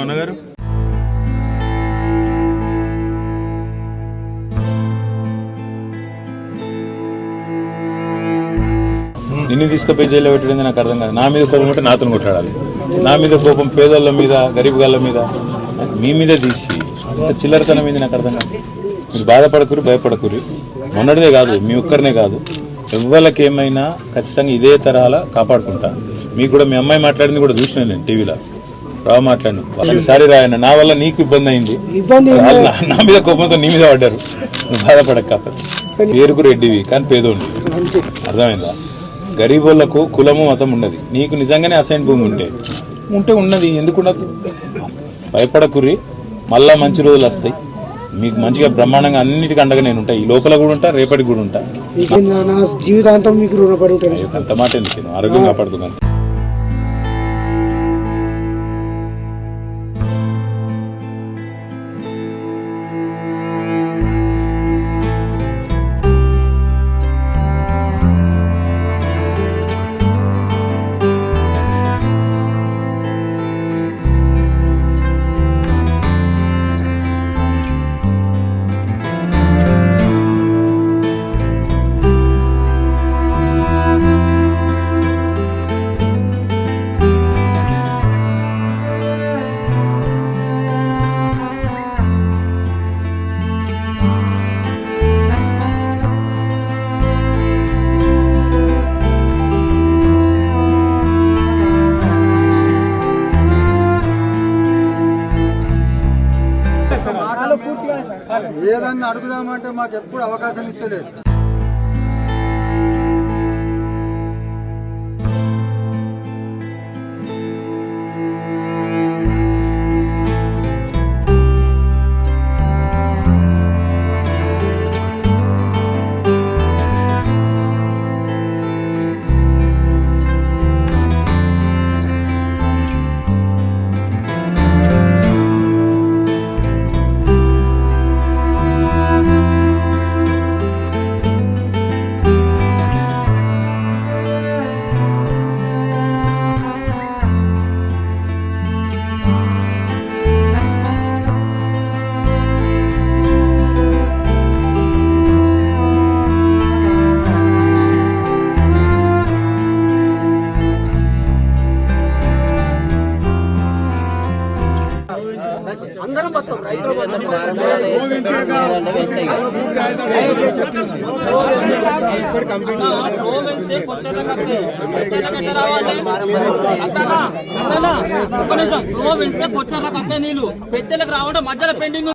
అన్నగారు? నిన్ను తీసుకుపోయి జైల్లో పెట్టడం నాకు అర్థం కాదు. నా మీద కోపం ఉంటే నాతో కొట్లాడాలి. నా మీద కోపం పేదోళ్ళ మీద, గరీబ్ గాళ్ళ మీద, మీ మీద తీసి అంత చిల్లరతనం మీద నాకు అర్థం కాదు. మీరు బాధపడకూరి, భయపడకూరి. మొన్నటిదే కాదు, మీ ఒక్కరినే కాదు, ఎవ్వరికి ఏమైనా ఖచ్చితంగా ఇదే తరహాలో కాపాడుకుంటా. మీకు కూడా మీ అమ్మాయి మాట్లాడింది కూడా చూసినాను నేను టీవీలో. రావు మాట్లాడిన సారీ రాయన్న, నా వల్ల నీకు ఇబ్బంది అయింది, నా మీద కోపంతో నీ మీద పడ్డారు. నువ్వు బాధపడక. కాకపోతే పేరుకు రెడ్డివి కానీ పేదోండి, అర్థమైందా? గరీబోళ్లకు కులము మతం ఉన్నది. నీకు నిజంగానే అసైన్ భూమి ఉంటే ఉన్నది, ఎందుకు ఉండదు? భయపడకుర్రి, మళ్ళా మంచి రోజులు వస్తాయి. మీకు మంచిగా బ్రహ్మాండంగా అన్నిటికీ అండగా నేను ఉంటా. ఈ లోపల కూడా ఉంటా, రేపటికి కూడా ఉంటా. నా జీవితాంతం మీకు రుణపడి ఉంటాను. అంత మాట ఎందుకు, నేను ఆరోగ్యం కాపాడుతున్నాను. ఏదన్నా అడుగుదామంటే మాకు ఎప్పుడు అవకాశం ఇస్తలేదు. అందరం మొత్తం రైతులు నీళ్ళు పెచ్చలకు రావడం మధ్యలో పెండింగ్